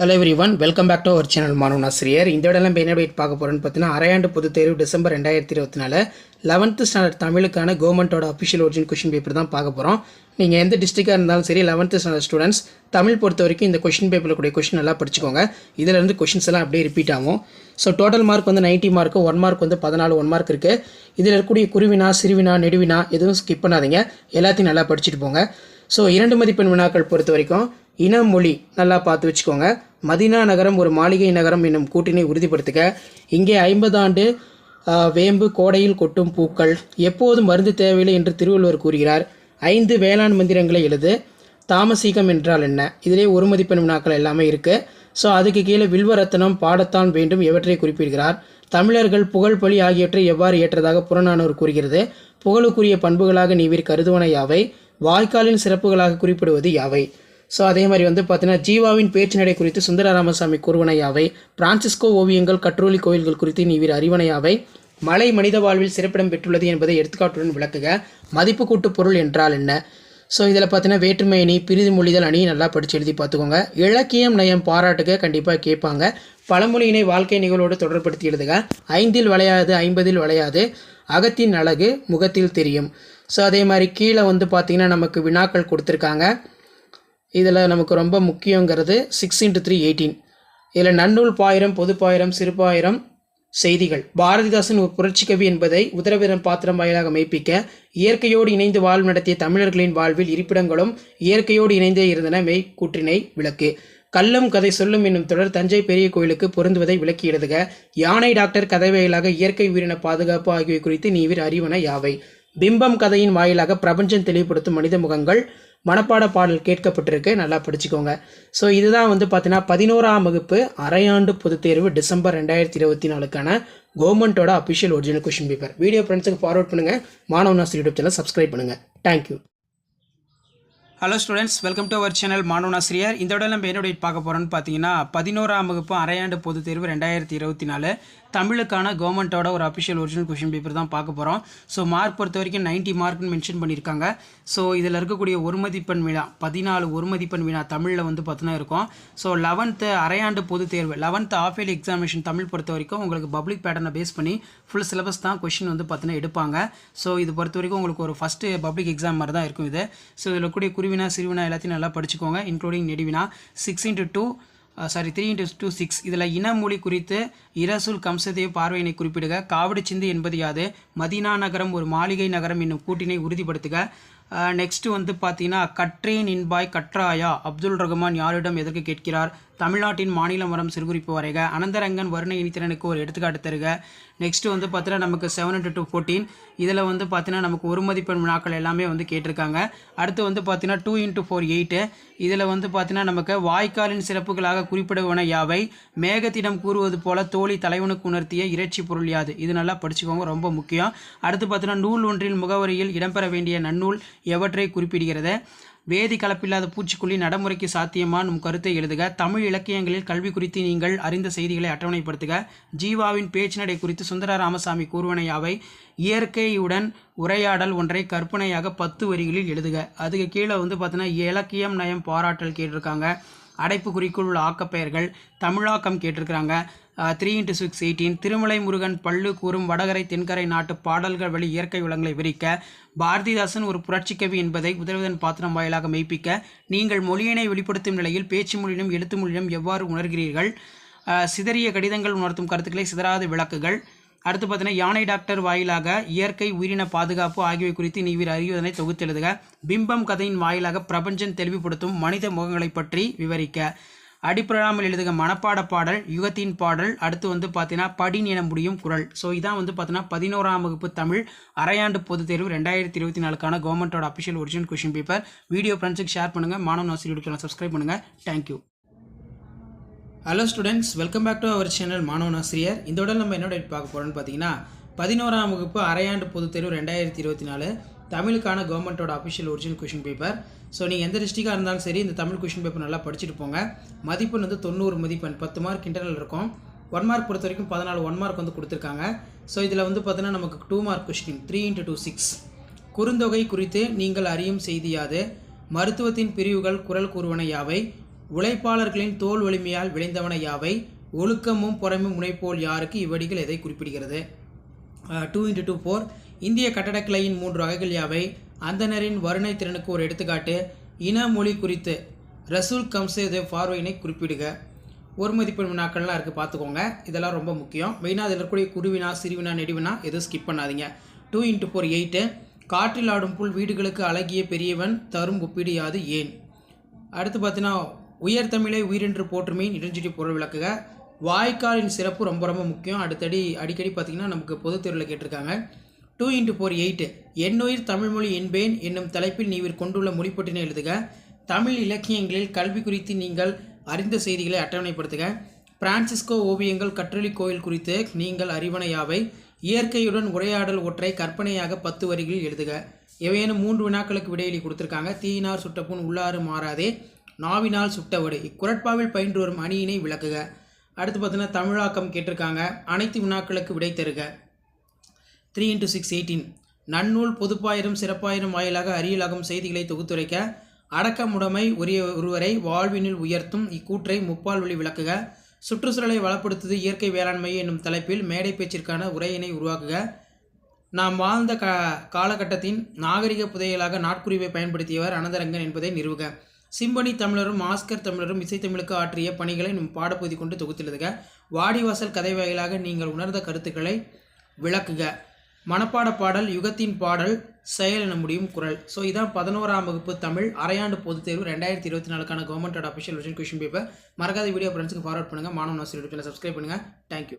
Hello everyone, welcome back to our channel Manavan Asiriyar. இந்த இடத்துல நம்ம என்ன டேட் பார்க்க போகிறோன்னு பார்த்தீங்கன்னா, அரையாண்டு பொதுத் தேர்வு டிசம்பர் 2024 11th ஸ்டாண்டர்ட் தமிழுக்கான கவர்மெண்ட்டோட அஃபிஷியல் ஒரிஜினல் கொஷின் பேப்பர் தான் பார்க்க போகிறோம். நீங்கள் எந்த டிஸ்ட்ரிக்டாக இருந்தாலும் சரி, 11th ஸ்டாண்டர்ட் ஸ்டூடெண்ட்ஸ் தமிழ் பொறுத்த வரைக்கும் இந்த கொஷின் பேப்பரில் கூடிய கொஷின் நல்லா படிச்சுக்கோங்க. இதிலேருந்து கொஷின்ஸ் எல்லாம் அப்படியே ரிப்பீட் ஆகும். ஸோ டோட்டல் மார்க் வந்து 90 மார்க்கு, 1 மார்க் வந்து 14 1 மார்க் இருக்குது. இதில் இருக்கக்கூடிய குருவினா, சிறுவினா, நெடுவினா எதுவும் ஸ்கிப் பண்ணாதீங்க. எல்லாத்தையும் நல்லா படிச்சுட்டு போங்க. ஸோ 2 மதிப்பெண் வினாக்கள் பொறுத்த வரைக்கும் இன மொழி நல்லா பார்த்து வச்சுக்கோங்க. மதினா நகரம் ஒரு மாளிகை நகரம் என்னும் கூட்டினை உறுதிப்படுத்துக. இங்கே 50 ஆண்டு வேம்பு கோடையில் கொட்டும் பூக்கள். எப்போதும் மருந்து தேவையில்லை என்று திருவள்ளுவர் கூறுகிறார். 5 வேளாண் மந்திரங்களை எழுது. தாமசீகம் என்றால் என்ன? இதிலே 1 மதிப்பெண் வினாக்கள் எல்லாமே இருக்குது. ஸோ அதுக்கு கீழே வில்வரத்தனம் பாடத்தான் வேண்டும் எவற்றை குறிப்பிடுகிறார். தமிழர்கள் புகழ்பலி ஆகியவற்றை எவ்வாறு ஏற்றதாக புறநானூறு கூறுகிறது. புகழுக்குரிய பண்புகளாக நீவிர் கருதுவன யாவை. வாய்க்காலின் சிறப்புகளாக குறிப்பிடுவது யாவை. ஸோ அதே மாதிரி வந்து பார்த்தீங்கன்னா, ஜீவாவின் பேச்சு நடை குறித்து சுந்தர ராமசாமி கூறுவன யாவை. பிரான்சிஸ்கோ ஓவியங்கள் கற்றோலி கோயில்கள் குறித்து நீவிர் அறிவன யாவை. மலை மனித வாழ்வில் சிறப்பிடம் பெற்றுள்ளது என்பதை எடுத்துக்காட்டுடன் விளக்குக. மதிப்பு கூட்டு பொருள் என்றால் என்ன? ஸோ இதில் பார்த்தீங்கன்னா, வேற்றுமை அணி, பிரிது மொழிதல் அணி நல்லா படித்து எழுதி பார்த்துக்கோங்க. இலக்கியம் நயம் பாராட்டுக கண்டிப்பாக கேட்பாங்க. பழமொழியினை வாழ்க்கை நிகழ்வோடு தொடர்படுத்தி எழுதுக. 5 வளையாது 50 வளையாது. அகத்தின் அழகு முகத்தில் தெரியும். ஸோ அதே மாதிரி கீழே வந்து பார்த்திங்கன்னா நமக்கு வினாக்கள் கொடுத்துருக்காங்க. இதில் நமக்கு ரொம்ப முக்கியங்கிறது 6 × 3 18. இதில் நன்னூல் பாயிரம், பொதுப்பாயிரம், சிறுபாயிரம், செய்திகள். பாரதிதாசன் ஒரு புரட்சிக்கவி என்பதை உதரவீரன் பாத்திரம் வாயிலாக மெய்ப்பிக்க. இயற்கையோடு இணைந்து வாழ்வு நடத்திய தமிழர்களின் வாழ்வில் இருப்பிடங்களும் இயற்கையோடு இணைந்தே இருந்தன. மெய்க்கூற்றினை விளக்கு. கல்லும் கதை சொல்லும் என்னும் தொடர் தஞ்சை பெரிய கோயிலுக்கு பொருந்துவதை விளக்கி எழுதுக. யானை டாக்டர் கதை வாயிலாக இயற்கை உயிரின பாதுகாப்பு ஆகியவை குறித்து நீவிர் அறிவன யாவை. பிம்பம் கதையின் வாயிலாக பிரபஞ்சம் தெளிவுபடுத்தும் மனித முகங்கள். மனப்பாட பாடல் கேட்கப்பட்டிருக்கு, நல்லா படிச்சுக்கோங்க. ஸோ இதுதான் வந்து பார்த்தீங்கன்னா 11ஆம் வகுப்பு அரையாண்டு பொதுத் தேர்வு டிசம்பர் 2024க்கான கவர்மெண்ட்டோட official original question paper. Video ஃப்ரெண்ட்ஸுக்கு ஃபார்வர்ட் பண்ணுங்கள். Manavan Asiriyar YouTube channel subscribe பண்ணுங்கள். Thank you. Hello students, welcome to our channel Manavan Asiriyar. இந்த விட நம்ம என்ன டேட் பார்க்க போகிறோன்னு பார்த்தீங்கன்னா, 11ஆம் வகுப்பு அரையாண்டு பொதுத் தேர்வு 2024 தமிழுக்கான கவர்மெண்ட்டோட ஒரு அஃபிஷியல் ஒரிஜினல் கொஷின் பேப்பர் தான் பார்க்க போகிறோம். ஸோ மார்க் பொறுத்த வரைக்கும் 90 மார்க்னு மென்ஷன் பண்ணியிருக்காங்க. ஸோ இதில் இருக்கக்கூடிய 1 மதிப்பெண் வினா 14 1 மதிப்பெண் வினா தமிழில் வந்து பார்த்தீங்கன்னா இருக்கும். ஸோ 11th அரையாண்டு பொதுத் தேர்வு 11th half yearly examination Tamil பொறுத்த வரைக்கும் உங்களுக்கு பப்ளிக் பேட்டர்னை பேஸ் பண்ணி ஃபுல் சிலபஸ் தான் கொஷின் வந்து பார்த்தீங்கன்னா எடுப்பாங்க. ஸோ இது பொறுத்த வரைக்கும் உங்களுக்கு ஒரு ஃபஸ்ட்டு பப்ளிக் எக்ஸாம் மாதிரி தான் இருக்கும் இது. ஸோ இதில் கூடிய குருவினா, சிறுவினா எல்லாத்தையும் நல்லா படிச்சுக்கோங்க, இன்க்ளூடிங் நெடுவினா. 3 × 2 6. இதில் இனமொழி குறித்து இரசூல் கம்சதேவ் பார்வையினை குறிப்பிடுக. காவடி சிந்து என்பது யாது. மதினா நகரம் ஒரு மாளிகை நகரம் என்னும் கூட்டினை உறுதிப்படுத்துக. நெக்ஸ்ட் வந்து பார்த்தீங்கன்னா, கற்றேன் இன்பாய் கற்றாயா அப்துல் ரஹ்மான் யாரிடம் எதற்கு கேட்கிறார். தமிழ்நாட்டின் மாநில மரம் சிறுகுறிப்பு வரைக. அனந்தரங்கன் வர்ண இனித்திறனுக்கு ஒரு எடுத்துக்காட்டு தருக. நெக்ஸ்ட் வந்து பார்த்தீங்கன்னா நமக்கு 7 × 14. இதில் வந்து பார்த்தீங்கன்னா நமக்கு 1 மதிப்பெண் வினாக்கள் எல்லாமே வந்து கேட்டிருக்காங்க. அடுத்து வந்து பார்த்தீங்கன்னா 2 × 4 8. இதில் வந்து பார்த்தீங்கன்னா நமக்கு வாய்க்காலின் சிறப்புகளாக குறிப்பிடுவன யாவை. மேகத்திடம் கூறுவது போல தோழி தலைவனுக்கு உணர்த்திய இறைச்சி பொருள் யாது. இது நல்லா படிச்சுக்கோங்க, ரொம்ப முக்கியம். அடுத்து பார்த்தீங்கன்னா, நூல் ஒன்றில் முகவரியில் இடம்பெற வேண்டிய நன்னூல் எவற்றை குறிப்பிடுகிறது. வேதி கலப்பில்லாத பூச்சிக்கொல்லி நடைமுறைக்கு சாத்தியமா நம் கருத்தை எழுதுக. தமிழ் இலக்கியங்களில் கல்வி குறித்து நீங்கள் அறிந்த செய்திகளை அட்டவணைப்படுத்துக. ஜீவாவின் பேச்சு நடை குறித்து சுந்தர ராமசாமி கூறுவன யாவை. இயற்கையுடன் உரையாடல் ஒன்றை கற்பனையாக 10 வரிகளில் எழுதுக. அதுக்கு கீழே வந்து பார்த்தீங்கன்னா, இலக்கியம் நயம் பாராட்டல் கேட்டிருக்காங்க. அடைப்பு குறிக்குள் உள்ள ஆக்கப்பெயர்கள். தமிழாக்கம் கேட்டிருக்கிறாங்க. 3 × 6 18. திருமலை முருகன் பள்ளு கூறும் வடகரை தென்கரை நாட்டு பாடல்கள் வழி இயற்கை வளங்களை விரிக்க. பாரதிதாசன் ஒரு புரட்சிக்கவி என்பதை உதரவிதன் பாத்திரம் வாயிலாக மெய்ப்பிக்க. நீங்கள் மொழியினை வெளிப்படுத்தும் நிலையில் பேச்சு மொழியிலும் எழுத்து மொழியிலும் எவ்வாறு உணர்கிறீர்கள். சிதறிய கடிதங்கள் உணர்த்தும் கருத்துக்களை சிதறாத விளக்குகள். அடுத்து பார்த்தீங்கன்னா, யானை டாக்டர் வாயிலாக இயற்கை உயிரின பாதுகாப்பு ஆகியவை குறித்து நீவிர் அறிவதனை தொகுத்தெழுதுக. பிம்பம் கதையின் வாயிலாக பிரபஞ்சம் தெளிவுபடுத்தும் மனித முகங்களை பற்றி விவரிக்க. அடிப்படாமல் எழுதுக. மனப்பாட பாடல், யுகத்தின் பாடல். அடுத்து வந்து பார்த்தீங்கன்னா, படின் என முடியும் குரல். ஸோ இதான் வந்து பார்த்தீங்கன்னா 11ஆம் வகுப்பு தமிழ் அரையாண்டு பொதுத் தேர்வு 2024க்கான கவர்மெண்ட்டோட official original question paper. Video ஃப்ரெண்ட்ஸுக்கு ஷேர் பண்ணுங்கள். Manavan Asiriyar YouTube channel subscribe பண்ணுங்கள். Thank you. Hello students, welcome back to our channel Manavan Asiriyar. இந்த உடல் நம்ம என்ன டேட் பார்க்க போகிறோன்னு பார்த்தீங்கன்னா, 11ஆம் வகுப்பு அரையாண்டு பொதுத் தேர்வு 2024 தமிழுக்கான கவர்மெண்ட்டோட official original question paper. So நீங்கள் எந்த டிஸ்ட்ரிக்டாக இருந்தாலும் சரி, இந்த தமிழ் கொஷின் பேப்பர் நல்லா படிச்சுட்டு போங்க. மதிப்பெண் வந்து 90 மதிப்பெண், 10 மார்க் இன்டர்னல் இருக்கும். 1 மார்க் பொறுத்த வரைக்கும் 14 1 மார்க் வந்து கொடுத்துருக்காங்க. ஸோ இதில் வந்து பார்த்தீங்கன்னா நமக்கு 2 மார்க் கொஸ்டின் 3 × 2 6. குறுந்தொகை குறித்து நீங்கள் அறியும் செய்தி யாது. மருத்துவத்தின் பிரிவுகள் குரல் கூறுவன யாவை. உழைப்பாளர்களின் தோல் வலிமையால் விளைந்தவன யாவை? ஒழுக்கமும் பொறைமும் முனைப்போல் யாருக்கு? இவ்வடிகள் எதை குறிப்பிடுகிறது? 2 × 4 இந்திய கட்டடக்கலையின் 3 வகைகள் யாவை? அந்தணரின் வருணை திறனுக்கு ஒரு எடுத்துக்காட்டு. இன மொழி குறித்து ரசூல் கம்சேதேவ் பார்வையினை குறிப்பிடுக. ஒரு மதிப்பெண் வினாக்கள்லாம் இருக்குது, பார்த்துக்கோங்க. இதெல்லாம் ரொம்ப முக்கியம். மெயினாக அதில் இருக்கக்கூடிய குருவினா சிறுவினா நெடுவினா எதுவும் ஸ்கிப் பண்ணாதீங்க. 2 × 4 8 காற்றில் ஆடும் புல் வீடுகளுக்கு அழகிய பெரியவன் தரும் ஒப்பீடு யாது ஏன்? அடுத்து பார்த்தீங்கன்னா உயர் தமிழை உயிரென்று போற்றுமையின் இடஞ்சுட்டி பொருள் விளக்குக. வாய்க்காலின் சிறப்பு ரொம்ப ரொம்ப முக்கியம். அடிக்கடி பார்த்திங்கன்னா நமக்கு பொதுத் தேர்வில் கேட்டிருக்காங்க. 2 × 4 8 என்னுயிர் தமிழ்மொழி என்பேன் என்னும் தலைப்பில் நீவிர் கொண்டுள்ள மொழிப்பட்டினை எழுதுக. தமிழ் இலக்கியங்களில் கல்வி குறித்து நீங்கள் அறிந்த செய்திகளை அட்டவணைப்படுத்துக. பிரான்சிஸ்கோ ஓவியங்கள் கற்றளி கோயில் குறித்து நீங்கள் அறிவன யாவை? இயற்கையுடன் உரையாடல் ஒற்றை கற்பனையாக 10 வரிகளில் எழுதுக. எவையேனும் 3 வினாக்களுக்கு விடையெளி கொடுத்துருக்காங்க. தீயினார் சுட்டப்புண் உள்ளாறு மாறாதே, நாவினால் சுட்டவடு. இக்குறட்பாவில் பயின்று வரும் அணியினை விளக்குக. அடுத்து பார்த்தீங்கன்னா தமிழாக்கம் கேட்டிருக்காங்க. அனைத்து வினாக்களுக்கு விடை தருக. 3 × 6 18 நன்னூல் பொதுப்பாயிரம் சிறப்பாயிரம் வாயிலாக அரியலாகும் செய்திகளை தொகுத்துரைக்க. அடக்கமுடைமை ஒருவரை வாழ்வினில் உயர்த்தும் இக்கூற்றை முப்பால் வழி விளக்குக. சுற்றுச்சூழலை வளப்படுத்துவது இயற்கை வேளாண்மை என்னும் தலைப்பில் மேடை பேச்சிற்கான உரையினை உருவாக்குக. நாம் வாழ்ந்த காலகட்டத்தின் நாகரிக புதையலாக நாட்குறிவை பயன்படுத்தியவர் அனந்தரங்கன் என்பதை நிறுவுக. சிம்பனி தமிழரும் ஆஸ்கர் தமிழரும் இசைத்தமிழுக்கு ஆற்றிய பணிகளை நம் பாடப்பகுதி கொண்டு தொகுத்தெழுதுக. வாடிவாசல் கதை வாயிலாக நீங்கள் உணர்ந்த கருத்துக்களை விளக்குக. மனப்பாட பாடல் யுகத்தின் பாடல் செயல் என முடியும் குரல். ஸோ இதான் 11ஆம் வகுப்பு தமிழ் அரையாண்டு பொதுத் தேர்வு 2024க்கான கவர்மெண்டோட அஃபிஷியல் வெர்ஷன் கொஷின் பேப்பர். மறக்காத வீடியோ ஃப்ரெண்ட்ஸுக்கு ஃபார்வர்ட் பண்ணுங்கள். மாணவன் ஆசிரியர் சேனலை சப்ஸ்கிரைப் பண்ணுங்கள். Thank you.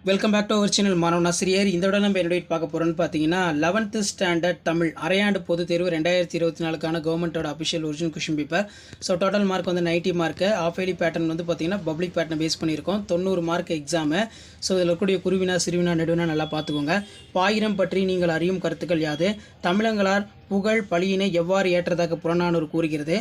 Welcome back to our channel Manavan Asiriyar. இந்த விட நம்ம என்னோட பார்க்க போகிறோன்னு பார்த்தீங்கன்னா 11th ஸ்டாண்டர்ட் தமிழ் அரையாண்டு பொது தேர்வு 2024க்கான கவர்மெண்டோட official original question paper. So total mark வந்து 90 மார்க்கு. ஆஃப் இயர்லி பேட்டர்ன் வந்து பார்த்தீங்கன்னா பப்ளிக் பேட்டர்னை பேஸ் பண்ணியிருக்கோம். 90 மார்க் எக்ஸாமு. ஸோ இதில் இருக்கக்கூடிய குருவினா சிறுவினா நடுவினா நல்லா பார்த்துக்கோங்க. பாயிரம் பற்றி நீங்கள் அறியும் கருத்துக்கள் யாது? தமிழங்களார் புகழ் பழியினை எவ்வாறு ஏற்றதாக புறநானூறு கூறுகிறது?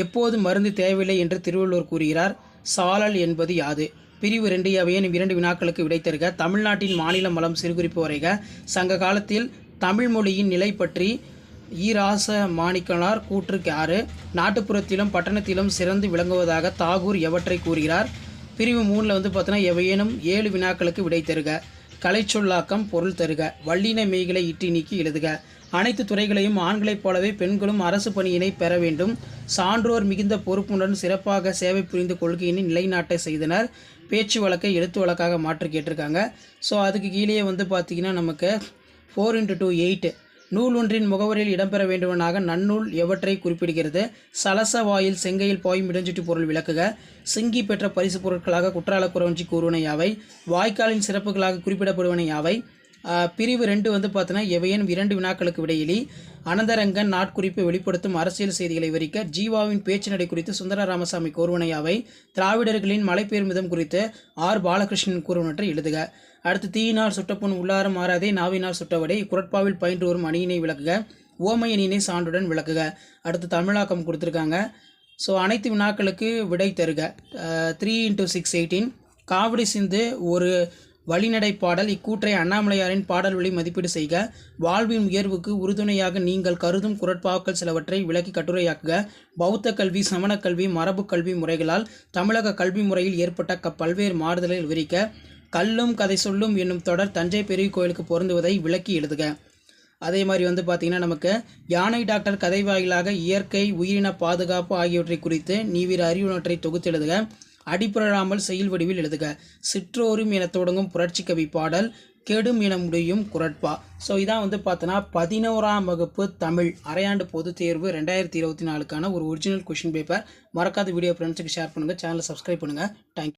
எப்போது மருந்து தேவையில்லை என்று திருவள்ளுவர் கூறுகிறார்? சாழல் என்பது யாது? பிரிவு 2 அவையேனும் 2 வினாக்களுக்கு விடை தருக. தமிழ்நாட்டின் மாநில மலம் சிறுகுறிப்பு வரைக. சங்க காலத்தில் தமிழ் மொழியின் நிலை பற்றி ஈராச மாணிக்கனார் கூற்றுக்கு 6 நாட்டுப்புறத்திலும் பட்டணத்திலும் சிறந்து விளங்குவதாக தாகூர் எவற்றை கூறுகிறார்? பிரிவு 3 வந்து பார்த்தோன்னா எவையேனும் 7 வினாக்களுக்கு விடை தருக. கலைச்சொல்லாக்கம் பொருள் தருக. வல்லின மெய்களை இட்டி நீக்கி எழுதுக. அனைத்து துறைகளையும் ஆண்களைப் போலவே பெண்களும் அரசு பணியினை பெற வேண்டும். சான்றோர் மிகுந்த பொறுப்புடன் சிறப்பாக சேவை புரிந்து கொள்கையினை நிலைநாட்ட செய்தனர். பேச்சு வழக்கை எழுத்து வழக்காக மாற்றி கேட்டிருக்காங்க. ஸோ அதுக்கு கீழே வந்து பார்த்திங்கன்னா நமக்கு 4 × 2 8 நூல் ஒன்றின் முகவரியில் இடம்பெற வேண்டுவனாக நன்னூல் எவற்றை குறிப்பிடுகிறது? சலச வாயில் செங்கையில் பாயும் இடஞ்சுட்டி பொருள் விளக்குக. சிங்கி பெற்ற பரிசு பொருட்களாக குற்றால குறவஞ்சி கூறுவன யாவை? வாய்க்காலின் சிறப்புகளாக குறிப்பிடப்படுவன யாவை? பிரிவு 2 வந்து பார்த்தோன்னா எவையேனும் 2 வினாக்களுக்கு விடையிலி. அனந்தரங்கன் நாட்குறிப்பை வெளிப்படுத்தும் அரசியல் செய்திகளை விவரிக்க. ஜீவாவின் பேச்சு நடை குறித்து சுந்தர ராமசாமி கூறுவன யாவை? திராவிடர்களின் மலைப்பேர்மிதம் குறித்து ஆர் பாலகிருஷ்ணன் கூறுவனற்றை எழுதுக. அடுத்து தீயினால் சுட்டப்புண் உள்ளாறு மாறாதே, நாவினால் சுட்டவடை. இக்குறட்பாவில் பயின்று வரும் அணியினை விளக்குக. ஓமையணியினை சான்றுடன் விளக்குக. அடுத்து தமிழாக்கம் கொடுத்துருக்காங்க. ஸோ அனைத்து வினாக்களுக்கு விடை தருக. 3 × 6 18 காவடி சிந்து ஒரு வழிநடை பாடல். இக்கூற்றை அண்ணாமலையாரின் பாடல் வழி மதிப்பீடு செய்க. வாழ்வின் உயர்வுக்கு உறுதுணையாக நீங்கள் கருதும் குறட்பாக்கள் சிலவற்றை விளக்கி கட்டுரையாக்குக. பௌத்த கல்வி சமண கல்வி மரபு கல்வி முறைகளால் தமிழக கல்வி முறையில் ஏற்பட்ட பல்வேறு மாறுதலை விவரிக்க. கல்லும் கதை சொல்லும் என்னும் தொடர் தஞ்சை பெரிய கோயிலுக்கு பொருந்துவதை விளக்கி எழுதுக. அதே மாதிரி வந்து பார்த்திங்கன்னா நமக்கு யானை டாக்டர் கதை வாயிலாக இயற்கை உயிரின பாதுகாப்பு ஆகியவற்றை குறித்து நீவிர அறிவுணற்றை தொகுத்து எழுதுக. அடிப்புறாமல் செயல் வடிவில் எழுதுக. சிற்றோரும் என தொடங்கும் புரட்சி கவி பாடல். கெடும் என முடியும் குறட்பா. ஸோ இதான் வந்து பார்த்தோன்னா 11ஆம் வகுப்பு தமிழ் அரையாண்டு பொது தேர்வு 2024க்கான ஒரு ஒரிஜினல் கொஷின் பேப்பர். மறக்காத வீடியோ ஃப்ரெண்ட்ஸுக்கு ஷேர் பண்ணுங்கள். சேனலை சப்ஸ்கிரைப் பண்ணுங்கள். தேங்க்யூ.